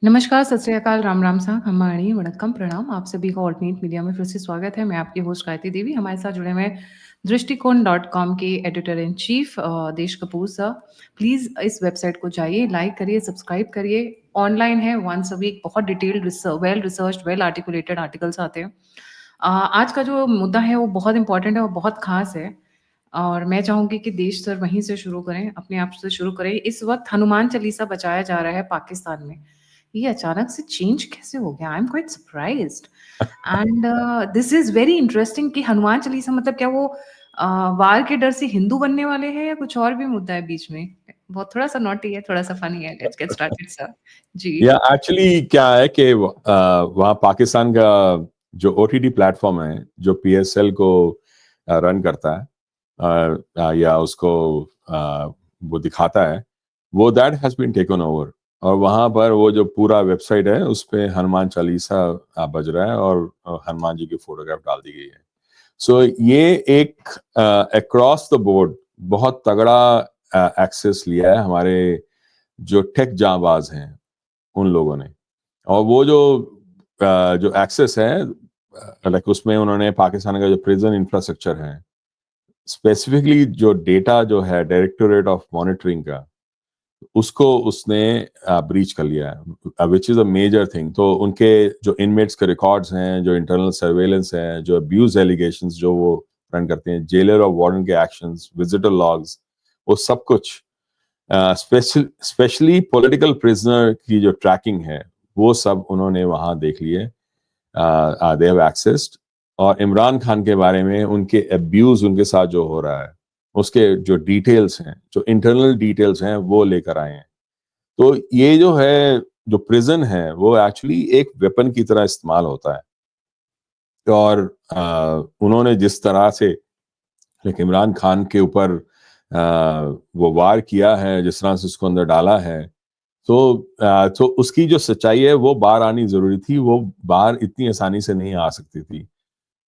नमस्कार, सत श्री अकाल, राम राम सा, खम्बाणी, वड़क्कम, प्रणाम। आप सभी का ऑल्टरनेट मीडिया में फिर से स्वागत है। मैं आपकी होस्ट गायत्री देवी। हमारे साथ जुड़े हुए हैं दृष्टिकोण.com के एडिटर इन चीफ देश कपूर सर। प्लीज़ इस वेबसाइट को जाइए, लाइक करिए, सब्सक्राइब करिए। ऑनलाइन है, वंस अ वीक बहुत detailed well researched, well articulated articles आते हैं। आज का जो मुद्दा है वो बहुत इंपॉर्टेंट है और बहुत खास है। और मैं चाहूँगी कि देश सर वहीं से शुरू करें, अपने आप से शुरू करें। इस वक़्त हनुमान चालीसा बजाया जा रहा है पाकिस्तान में। ये अचानक से चेंज कैसे हो गया? I am quite surprised and this is very interesting कि हनुमान चालीसा मतलब क्या वो वार के डर से हिंदू बनने वाले हैं या कुछ और भी मुद्दा है बीच में? बहुत थोड़ा-सा नॉटी है, थोड़ा-सा फनी है। Let's get started sir. या जी। एक्चुअली क्या है कि वहाँ पाकिस्तान का जो ओटीटी प्लेटफॉर्म है जो पीएसएल को रन करता है या उसको वो दिखाता है, वो that has been taken over. और वहाँ पर वो जो पूरा वेबसाइट है उस पे हनुमान चालीसा बज रहा है और हनुमान जी की फोटोग्राफ डाल दी गई है। सो ये एक अक्रॉस द बोर्ड बहुत तगड़ा एक्सेस लिया है हमारे जो टेक जांबाज हैं उन लोगों ने। और वो जो एक्सेस है लाइक उसमें उन्होंने पाकिस्तान का जो प्रिजन इंफ्रास्ट्रक्चर है, स्पेसिफिकली जो डेटा जो है डायरेक्टोरेट ऑफ मॉनिटरिंग का, उसको उसने ब्रीच कर लिया है, which is a major thing. तो उनके जो इनमेट्स के रिकॉर्ड्स हैं, जो इंटरनल सर्वेलेंस हैं, जो अब्यूज एलिगेशंस जो वो रन करते हैं, जेलर और वार्डन के एक्शंस, विजिटर लॉग्स, वो सब कुछ स्पेशली पॉलिटिकल प्रिजनर की जो ट्रैकिंग है वो सब उन्होंने वहां देख लिए। They have accessed. और इमरान खान के बारे में उनके अब्यूज उनके साथ जो हो रहा है उसके जो डिटेल्स हैं, जो इंटरनल डिटेल्स हैं, वो लेकर आए हैं। तो ये जो है, जो प्रिजन है, वो एक्चुअली एक वेपन की तरह इस्तेमाल होता है। और उन्होंने जिस तरह से इमरान खान के ऊपर वो वार किया है, जिस तरह से उसको अंदर डाला है, तो उसकी जो सच्चाई है वो बाहर आनी जरूरी थी। वो बाहर इतनी आसानी से नहीं आ सकती थी।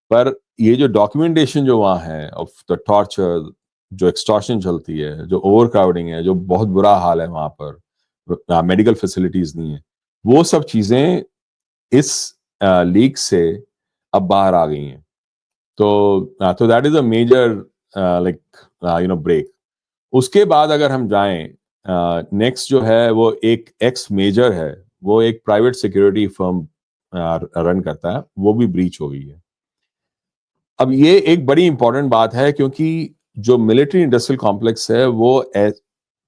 पर ये जो डॉक्यूमेंटेशन जो वहाँ है ऑफ द टॉर्चर, जो एक्सटॉर्शन चलती है, जो ओवर क्राउडिंग है, जो बहुत बुरा हाल है वहाँ पर, मेडिकल फैसिलिटीज नहीं है, वो सब चीजें इस लीक से अब बाहर आ गई हैं। तो that is a major like break. उसके बाद अगर हम जाएं, नेक्स्ट जो है वो एक एक्स मेजर है, वो एक प्राइवेट सिक्योरिटी फर्म रन करता है, वो भी ब्रीच हो गई है। अब ये एक बड़ी इंपॉर्टेंट बात है क्योंकि जो मिलिट्री इंडस्ट्रियल कॉम्प्लेक्स है वो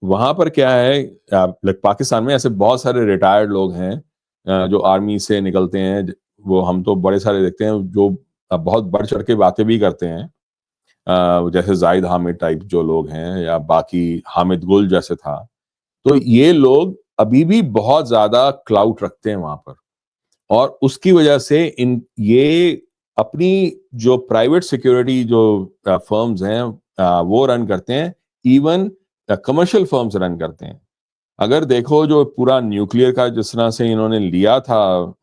वहां पर क्या है, लाइक पाकिस्तान में ऐसे बहुत सारे रिटायर्ड लोग हैं जो आर्मी से निकलते हैं। वो हम तो बड़े सारे देखते हैं जो बहुत बढ़ चढ़ के बातें भी करते हैं, जैसे जाहिद हामिद टाइप जो लोग हैं, या बाकी हामिद गुल जैसे था। तो ये लोग अभी भी बहुत ज्यादा क्लाउट रखते हैं वहां पर। और उसकी वजह से इन ये अपनी जो प्राइवेट सिक्योरिटी जो फर्म्स हैं वो रन करते हैं। इवन कमर्शियल फर्म्स रन करते हैं। अगर देखो जो पूरा न्यूक्लियर का जिस तरह से इन्होंने लिया था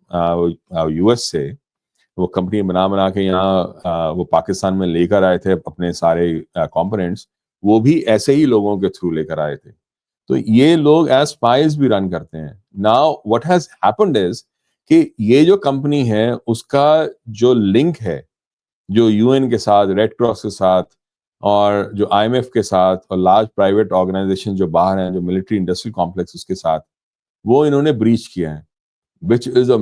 यूएस से, वो कंपनी बना बना के यहाँ वो पाकिस्तान में लेकर आए थे अपने सारे कंपोनेंट्स, वो भी ऐसे ही लोगों के थ्रू लेकर आए थे। तो ये लोग एज स्पाइस भी रन करते हैं। Now what has happened is कि ये जो कंपनी है उसका जो लिंक है, जो यूएन के साथ, रेड क्रॉस के साथ, और जो आईएमएफ के साथ, और लार्ज प्राइवेट ऑर्गेनाइजेशन जो बाहर हैं, जो मिलिट्री इंडस्ट्रियल कॉम्प्लेक्स उसके साथ, वो इन्होंने ब्रीच किया है। which is a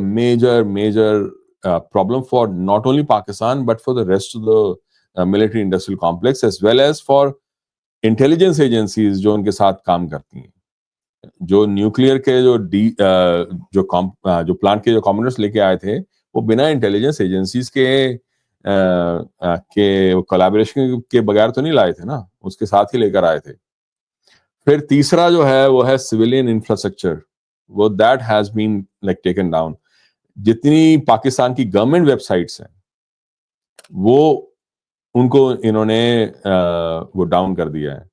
major problem for not only Pakistan but for the rest of the military industrial complex, as well as for intelligence agencies जो उनके साथ काम करती हैं। जो न्यूक्लियर के जो प्लांट के जो कॉम्पोनेंट्स लेके आए थे, वो बिना इंटेलिजेंस एजेंसीज के कोलैबोरेशन के बगैर तो नहीं लाए थे ना, उसके साथ ही लेकर आए थे। फिर तीसरा जो है वो है सिविलियन इंफ्रास्ट्रक्चर। वो that has been like taken down. जितनी पाकिस्तान की गवर्नमेंट वेबसाइट्स हैं वो उनको इन्होंने वो डाउन कर दिया है।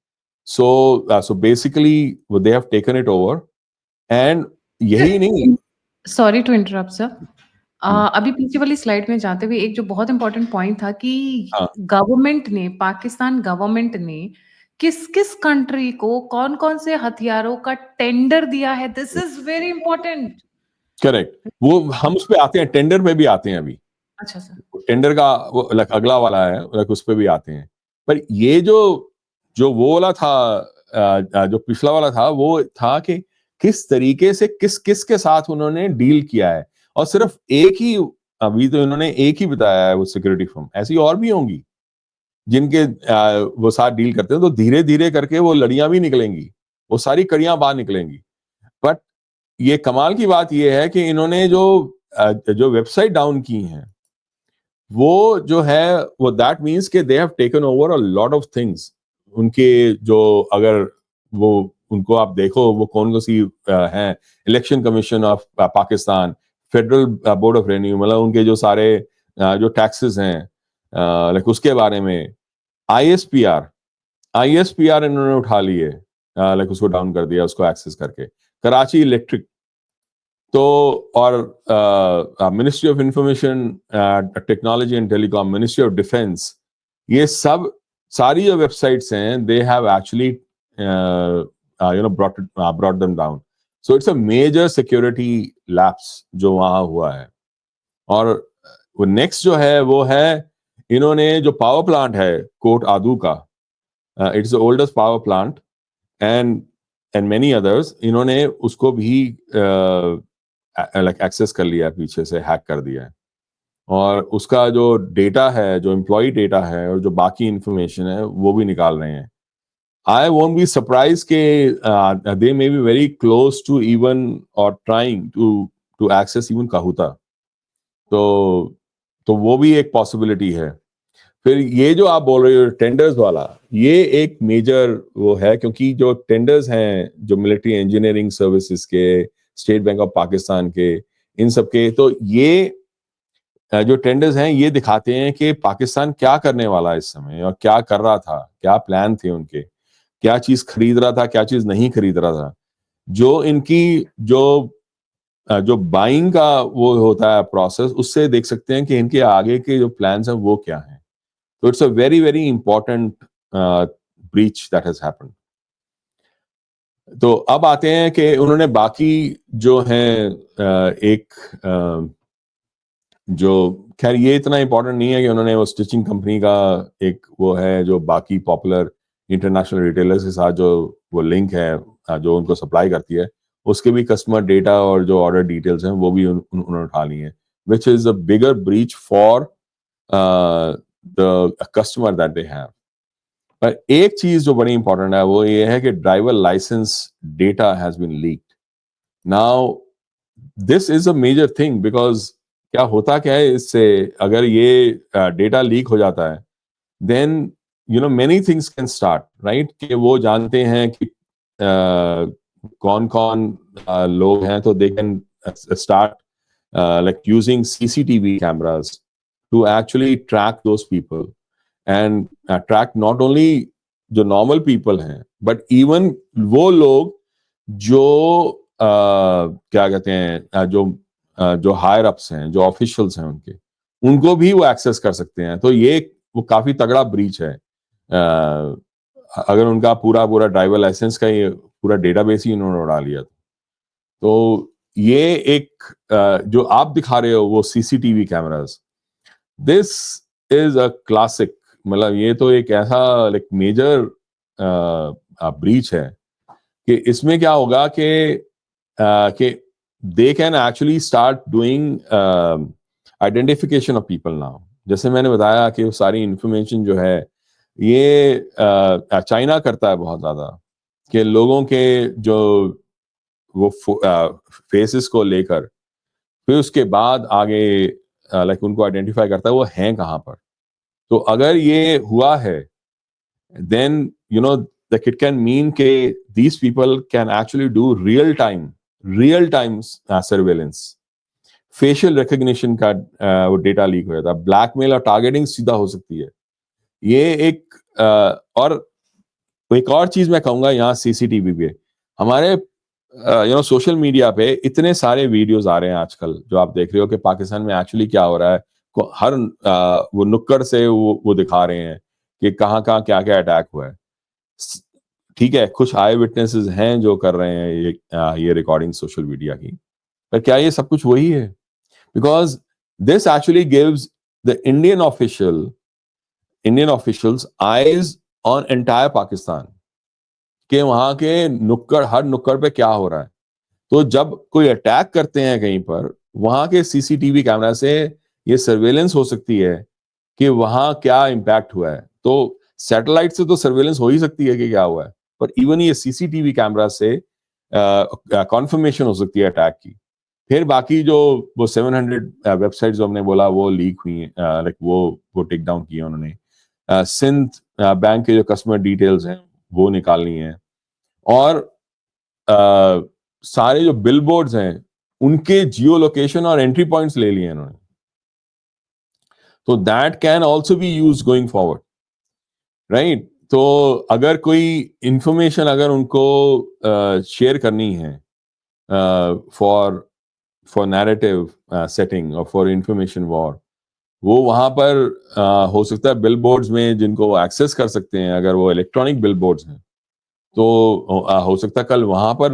सो बेसिकली वो they have taken it over. And यही नहीं। Sorry to interrupt sir. हम्म, अभी पीछे वाली स्लाइड में जाते हुए एक जो बहुत इंपॉर्टेंट पॉइंट था कि हाँ, गवर्नमेंट ने, पाकिस्तान गवर्नमेंट ने किस-किस कंट्री को कौन-कौन से हथियारों का टेंडर दिया है, this is very important. Correct, वो हम उस पे आते हैं, टेंडर पे भी आते हैं अभी। अच्छा सर। टेंडर का वो अगला वाला है, उस पे भी आते हैं। पर ये जो जो वो वाला था, जो पिछला वाला था, वो था कि किस तरीके से किस के साथ उन्होंने डील किया है। और सिर्फ एक ही, अभी तो इन्होंने एक ही बताया है वो सिक्योरिटी फर्म, ऐसी और भी होंगी जिनके वो साथ डील करते हैं। तो धीरे धीरे करके वो लड़ियां भी निकलेंगी, वो सारी कड़ियां बाहर निकलेंगी। बट ये कमाल की बात ये है कि इन्होंने जो वेबसाइट डाउन की हैं, वो जो है वो दैट मीन्स के दे have taken over a lot of things. उनके जो, अगर वो उनको आप देखो, वो कौन सी हैं, election commission of Pakistan, federal board of revenue, मतलब उनके जो सारे जो टैक्सेस हैं, लाइक उसके बारे में, आईएसपीआर आईएसपीआर इन्होंने उठा लिए, लाइक उसको डाउन कर दिया, उसको एक्सेस करके। कराची इलेक्ट्रिक, तो और ministry of information technology and telecom, ministry of defence, ये सब सारी जो वेबसाइट्स हैं, they have actually brought them down. So it's a major security lapse जो वहां हुआ है। और वो नेक्स्ट जो है वो है, इन्होंने जो पावर प्लांट है कोट आदू का, it's the oldest power plant, and and many others, इन्होंने उसको भी लाइक एक्सेस कर लिया है, पीछे से हैक कर दिया है। और उसका जो डेटा है, जो एम्प्लॉय डेटा है और जो बाकी इंफॉर्मेशन है, वो भी निकाल रहे हैं। आई वोंट बी सरप्राइज के they may be very close to even और trying to access even Kahuta. तो वो भी एक पॉसिबिलिटी है। फिर ये जो आप बोल रहे हो टेंडर्स वाला, ये एक मेजर वो है, क्योंकि जो टेंडर्स हैं, जो मिलिट्री इंजीनियरिंग सर्विसेज के, स्टेट बैंक ऑफ पाकिस्तान के, इन सब के, तो ये जो टेंडर्स हैं, ये दिखाते हैं कि पाकिस्तान क्या करने वाला है इस समय, और क्या कर रहा था, क्या प्लान थे उनके, क्या चीज खरीद रहा था, क्या चीज नहीं खरीद रहा था। जो इनकी जो बाइंग का वो होता है प्रोसेस, उससे देख सकते हैं कि इनके आगे के जो प्लान्स हैं वो क्या हैं। So it's a very, very important breach that has happened. तो अब आते हैं कि उन्होंने बाकी जो हैं, एक जो, खैर ये इतना इंपॉर्टेंट नहीं है कि उन्होंने वो स्टिचिंग कंपनी का एक वो है, जो बाकी पॉपुलर इंटरनेशनल रिटेलर्स के साथ जो वो लिंक है, जो उनको सप्लाई करती है, उसके भी कस्टमर डेटा और जो ऑर्डर डिटेल्स हैं, वो भी उन्होंने उठा ली हैं, विच is a bigger breach for the customer that they have. पर एक चीज जो बड़ी इंपॉर्टेंट है, वो ये है कि driver licence data has been leaked. Now this is a major thing, because क्या होता क्या है इससे, अगर ये डेटा लीक हो जाता है, then many things can start, right, कि वो जानते हैं कि कौन कौन लोग हैं, तो they can start like using CCTV cameras to actually track those people, and attract not only जो नॉर्मल पीपल हैं, बट इवन वो लोग जो क्या कहते हैं, जो हायर अप्स हैं, जो ऑफिशियल्स हैं उनके, उनको भी वो एक्सेस कर सकते हैं। तो ये वो काफी तगड़ा ब्रीच है। अगर उनका पूरा पूरा ड्राइवर लाइसेंस का ये पूरा डेटाबेस ही उन्होंने उड़ा लिया, तो ये एक जो आप दिखा रहे हो वो CCTV cameras, this is a classic. मतलब ये तो एक ऐसा लाइक मेजर ब्रीच है कि इसमें क्या होगा कि they can actually start doing identification of people now. जैसे मैंने बताया कि सारी इंफॉर्मेशन जो है, ये चाइना करता है बहुत ज्यादा, कि लोगों के जो वो फेसेस को लेकर, फिर उसके बाद आगे लाइक उनको आइडेंटिफाई करता है वो हैं कहाँ पर। तो अगर ये हुआ है, then that it can mean ke these people can actually do real time surveillance, facial recognition का वो डेटा लीक हो जाता है, ब्लैकमेल और टारगेटिंग सीधा हो सकती है। ये एक और एक और चीज मैं कहूंगा यहाँ सीसीटीवी पे, हमारे सोशल मीडिया पे इतने सारे वीडियोस आ रहे हैं आजकल, जो आप देख रहे हो कि पाकिस्तान में एक्चुअली क्या हो रहा है, हर वो नुक्कड़ से वो दिखा रहे हैं कि कहाँ कहाँ क्या क्या अटैक हुआ है। ठीक है, कुछ आई विटनेसेस हैं जो कर रहे हैं ये रिकॉर्डिंग सोशल मीडिया की, पर क्या ये सब कुछ वही है? Because this actually gives the Indian officials eyes on entire Pakistan कि वहां के हर नुक्कड़ पे क्या हो रहा है। तो जब कोई अटैक करते हैं कहीं पर, वहां के सीसीटीवी कैमरा से ये सर्वेलेंस हो सकती है कि वहां क्या इम्पैक्ट हुआ है। तो सैटेलाइट से तो सर्वेलेंस हो ही सकती है कि क्या हुआ है, पर इवन ये सीसीटीवी कैमरा से कॉन्फर्मेशन हो सकती है अटैक की। फिर बाकी जो वो 700 वेबसाइट जो हमने बोला वो लीक हुई हैं, लाइक वो टेक डाउन किए उन्होंने। सिंध बैंक के जो कस्टमर डिटेल्स हैं वो निकालनी है, और सारे जो बिलबोर्ड्स हैं उनके जियो लोकेशन और एंट्री पॉइंट्स ले लिए इन्होंने। तो that can also be use going forward, right. तो अगर कोई इंफॉर्मेशन अगर उनको शेयर करनी है फॉर नैरेटिव सेटिंग और फॉर इंफॉर्मेशन वॉर, वो वहां पर हो सकता है बिलबोर्ड्स में जिनको एक्सेस कर सकते हैं, अगर वो इलेक्ट्रॉनिक बिलबोर्ड्स हैं, तो हो सकता है कल वहां पर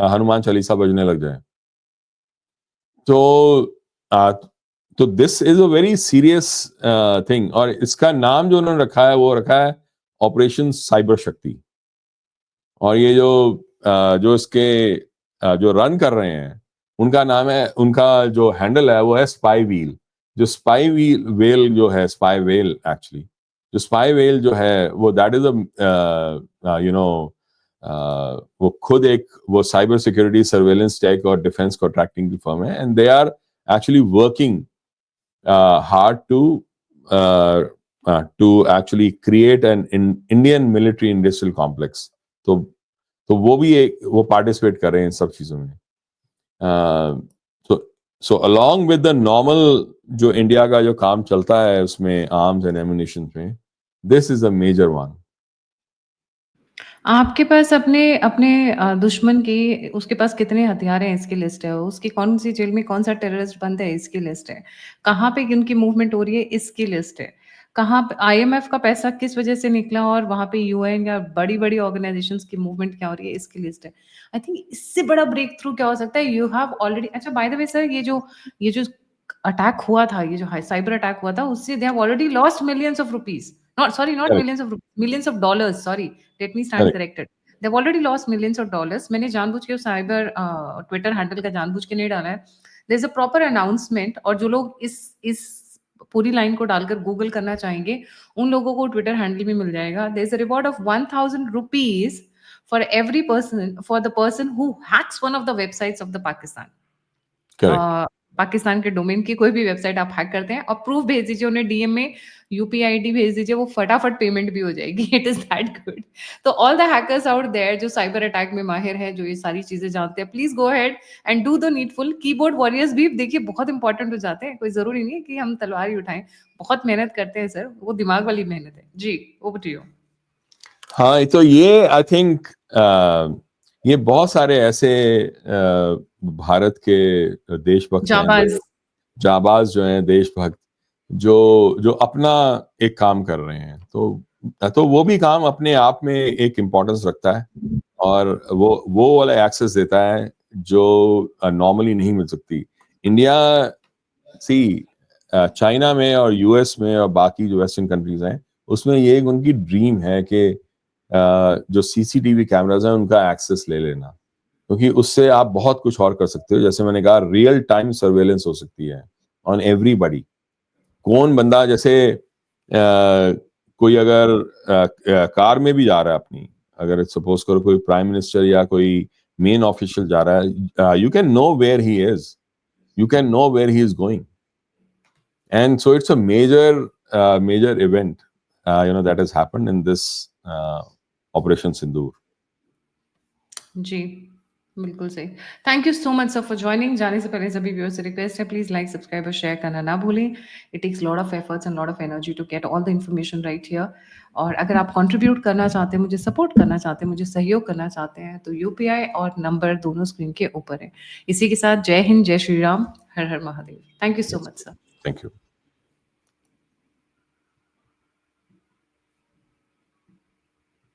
हनुमान चालीसा बजने लग जाए। तो this is a very serious thing, और इसका नाम जो उन्होंने रखा है वो रखा है ऑपरेशन साइबर शक्ति। और ये जो इसके जो रन कर रहे हैं उनका नाम है, उनका जो हैंडल है वो है स्पाई व्हील। जो स्पाई वेल जो है, स्पाई वेल एक्चुअली, जो स्पाई वेल जो है वो दैट इज वो खुद एक वो साइबर सिक्योरिटी सर्वेलेंस टेक और डिफेंस कॉन्ट्रैक्टिंग की फर्म है, and they are actually working hard to actually create an Indian military industrial complex. तो वो भी वो पार्टिसिपेट कर रहे हैं इन सब चीजों में। So along with the normal जो इंडिया का जो काम चलता है उसमें आर्म्स एंड एम्युनिशन में, this is a major one. आपके पास अपने अपने दुश्मन की उसके पास कितने हथियार हैं इसकी लिस्ट है, उसकी कौन-सी जेल में कौन-सा टेररिस्ट बंद है इसकी लिस्ट है, कहाँ पे उनकी मूवमेंट हो रही है इसकी लिस्ट है, कहाँ पे आईएमएफ का पैसा किस वजह से निकला और वहाँ पे यूएन या बड़ी-बड़ी ऑर्गनाइजेशंस की मूवमेंट क्या हो रही है इसकी लिस्ट है। आई थिंक इससे बड़ा ब्रेक थ्रू क्या हो सकता है, यू हैव ऑलरेडी अच्छा बाय द वे सर ये जो अटैक हुआ था, ये जो साइबर अटैक हुआ था उससे they have already lost millions of rupees, not correct, millions of millions of dollars, sorry let me stand correct, corrected. They've already lost millions of dollars. मैंने जानबूझ के साइबर ट्विटर हैंडल का जानबूझ के नहीं डाला है। There's a proper announcement, और जो लोग इस पूरी लाइन को डालकर गूगल करना चाहेंगे, उन लोगों को ट्विटर हैंडल भी मिल जाएगा। There's a reward of 1000 rupees for every person, for the person who hacks one of the websites of the Pakistan. Correct. Pakistan के डोमेन की कोई भी वेबसाइट आप हैक करते हैं और प्रूफ भेज दीजिए उन्हें, डीएम में यूपीआई आईडी भेज दीजिए, वो फटाफट पेमेंट भी हो जाएगी। It is that good. तो all the hackers out there जो साइबर अटैक में माहिर हैं, जो ये सारी चीजें जानते हैं, please go ahead and do the needful. Keyboard warriors भी देखिए बहुत इंपॉर्टेंट हो जाते हैं, कोई जरूरी नहीं है कि हम तलवार ही उठाएं, बहुत मेहनत करते हैं सर, वो दिमाग वाली मेहनत है जी। Over to you. हाँ, तो ये आई थिंक ये बहुत सारे ऐसे भारत के देशभक्त हैं, जाबाज। जाबाज जो हैं, देशभक्त जो अपना एक काम कर रहे हैं, तो वो भी काम अपने आप में एक इम्पोर्टेंस रखता है, और वो वाला एक्सेस देता है जो नॉर्मली नहीं मिल सकती। इंडिया सी चाइना में और यूएस में और बाकी जो वेस्टर्न कंट्रीज हैं उसमें ये एक उनकी ड्रीम है कि जो सीसीटीवी कैमराज हैं उनका एक्सेस ले लेना, क्योंकि उससे आप बहुत कुछ और कर सकते हो। जैसे मैंने कहा, रियल टाइम सर्वेलेंस हो सकती है ऑन एवरीबॉडी। कौन बंदा, जैसे कोई अगर कार में भी जा रहा है अपनी, अगर सपोज करो कोई प्राइम मिनिस्टर या कोई मेन ऑफिशियल जा रहा है, you can know where he is, you can know where he is going, and so it's a major event that has happened in this Operation Sindoor. जी, बिल्कुल सही। Thank you so much sir for joining. जाने से पहले सभी viewers से request है, please like, subscribe और शेयर करना ना भूलें। It takes lot of efforts and lot of energy to get all the information right here. और अगर आप कंट्रीब्यूट करना चाहते हैं, मुझे सपोर्ट करना चाहते हैं, मुझे सहयोग करना चाहते हैं, तो यूपीआई और नंबर दोनों स्क्रीन के ऊपर है। इसी के साथ जय हिंद, जय श्री राम, हर हर Mahadev. Thank you so much sir. Thank you.